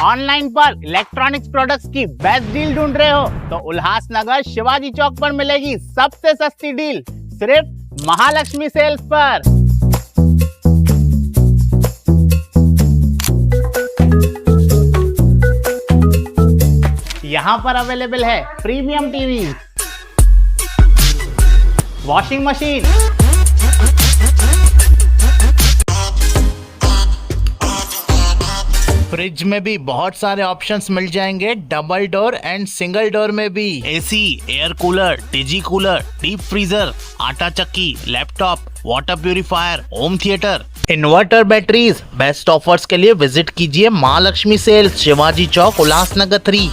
Online पर electronics products की best deal ढूंढ रहे हो तो उल्हासनगर शिवाजी चौक पर मिलेगी सबसे सस्ती डील, सिर्फ महालक्ष्मी सेल्स पर। यहाँ पर अवेलेबल है premium TV, washing machine, fridge में भी बहुत सारे ऑप्शंस मिल जाएंगे, double door and single door में भी। AC, air cooler, TG cooler, deep freezer, आटा चक्की, laptop, water purifier, home theatre, inverter, batteries. Best offers के लिए विजिट कीजिए महालक्ष्मी सेल्स, शिवाजी चौक, उल्हासनगर 3।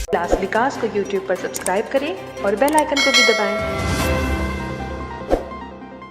उल्लास विकास को YouTube पर सब्सक्राइब करें और बेल आइकन को भी दबाएं।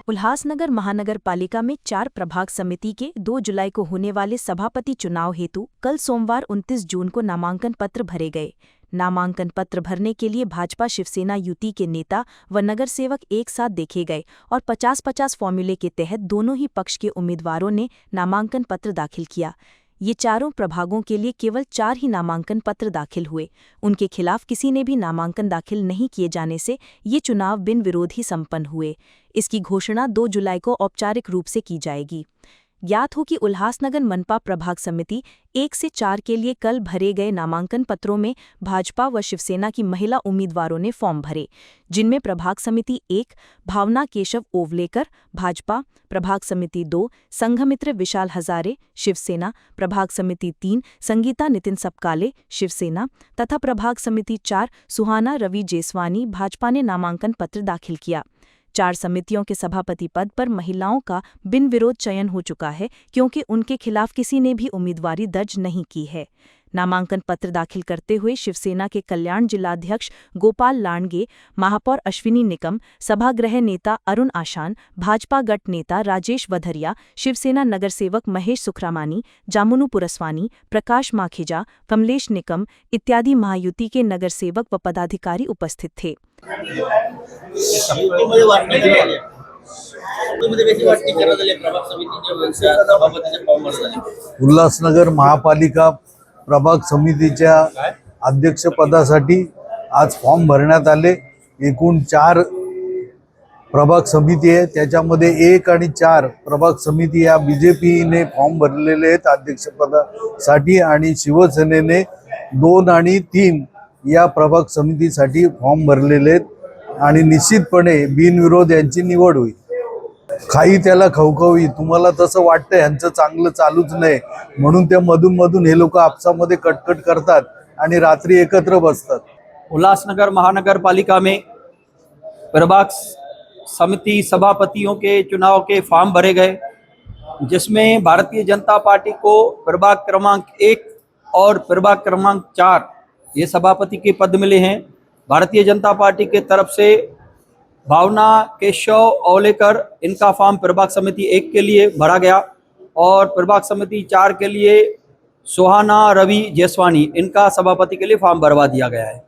उल्हासनगर महानगर पालिका में 4 प्रभाग समिति के 2 जुलाई को होने वाले सभापति चुनाव हेतु कल सोमवार 29 जून को नामांकन पत्र भरे गए। नामांकन पत्र भरने के लिए भाजपा शिवसेना युति के नेता व नगर सेवक एक साथ देखे गए और 50-50 फॉर्मूले के तहत दोनों ही पक्ष के उम्मीदवारों ने नामांकन पत्र दाखिल किया। ये चारों प्रभागों के लिए केवल 4 ही नामांकन पत्र दाखिल हुए। उनके खिलाफ किसी ने भी नामांकन दाखिल नहीं किए जाने से ये चुनाव बिन विरोध ही संपन्न हुए। इसकी घोषणा 2 जुलाई को औपचारिक रूप से की जाएगी। ज्ञात हो कि उल्हासनगर मनपा प्रभाग समिति 1 से 4 के लिए कल भरे गए नामांकन पत्रों में भाजपा व शिवसेना की महिला उम्मीदवारों ने फॉर्म भरे, जिनमें प्रभाग समिति 1 भावना केशव ओवलेकर भाजपा, प्रभाग समिति 2 संघमित्र विशाल हजारे शिवसेना, प्रभाग समिति 3 संगीता नितिन सपकाले शिवसेना तथा प्रभाग समिति 4 सुहाना रवि जेसवानी भाजपा ने नामांकन पत्र दाखिल किया। 4 समितियों के सभापति पद पर महिलाओं का बिन विरोध चयन हो चुका है, क्योंकि उनके खिलाफ किसी ने भी उम्मीदवारी दर्ज नहीं की है। नामांकन पत्र दाखिल करते हुए शिवसेना के कल्याण जिलाध्यक्ष गोपाल लांडगे, महापौर अश्विनी निकम, सभागृह नेता अरुण आशान, भाजपा गट नेता राजेश वधरिया, शिवसेना नगर सेवक महेश सुखरामानी, जामुनु पुरस्वानी, प्रकाश माखीजा, कमलेश निकम इत्यादि महायुति के नगर सेवक व पदाधिकारी उपस्थित थे। उल्हासनगर महापालिका प्रभाग समितीच्या अध्यक्षपदासाठी आज फॉर्म भरण्यात आले। एकूण 4 प्रभाग समिती आहे, त्याच्यामध्ये 1 आणि 4 प्रभाग समिती या बीजेपीने फॉर्म भरलेले आहेत अध्यक्षपदासाठी आणि शिवसेनेने 2 आणि 3 या प्रभाग समितीसाठी फॉर्म भरलेले आहेत आणि निश्चितपणे बिनविरोध यांची निवड होईल। खाई त्याला खवखवी, तुम्हाला तसं वाटतं यांचं चांगलं चालूच नाही म्हणून ते मधून हे लोक आपसामध्ये कटकट करतात आणि रात्री एकत्र बसतात। उल्लासनगर महानगर पालिका में प्रभाग समिति सभापतियों के चुनाव के फॉर्म भरे गए, जिसमें भारतीय जनता पार्टी को प्रभाग क्रमांक 1 और प्रभाग क्रमांक 4 ये सभापति के पद मिले हैं। भारतीय जनता पार्टी के तरफ से भावना केशव ओवलेकर इनका फॉर्म प्रभाग समिति 1 के लिए भरा गया और प्रभाग समिति 4 के लिए सुहाना रवि जेसवानी इनका सभापति के लिए फॉर्म भरवा दिया गया है।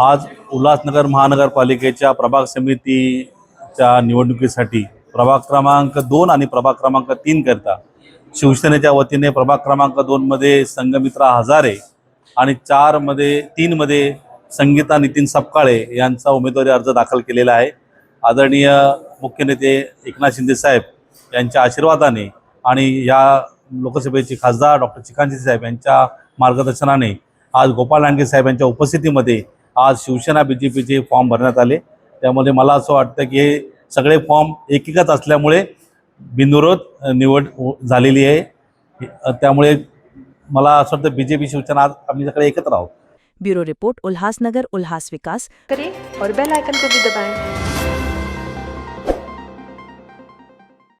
आज उल्हासनगर महानगरपालिकेच्या प्रभाग समितीच्या निवडणुकीसाठी प्रभाग क्रमांक 2 आणि प्रभाग क्रमांक 3 करता शिवसेनेच्या वतीने प्रभाग क्रमांक 2 मध्ये संघमित्रा हजारे आणि 3 मध्ये संगीता नितीन सपकाळे यांचा उमेदवारी अर्ज दाखल केलेला आहे। आदरणीय मुख्य नेते एकनाथ शिंदे साहेब यांच्या आशीर्वादाने आणि या लोकसभेचे खासदार डॉक्टर चिकांजी साहेब यांच्या मार्गदर्शनाने आज गोपाल लांडगे साहेब यांच्या उपस्थितीमध्ये आज शिवसेना बीजेपीचे फॉर्म भरण्यात आले। त्यामध्ये मला असं वाटतं की हे सगळे फॉर्म एकीकच असल्यामुळे बिनविरोध निवड झालेली आहे। त्यामुळे मला असं वाटतं बीजेपी शिवसेना आज आम्ही सगळे एकत्र आहोत। ब्यूरो रिपोर्ट, उल्हासनगर, उल्हास विकास। करें और बेल आइकन को भी दबाएं।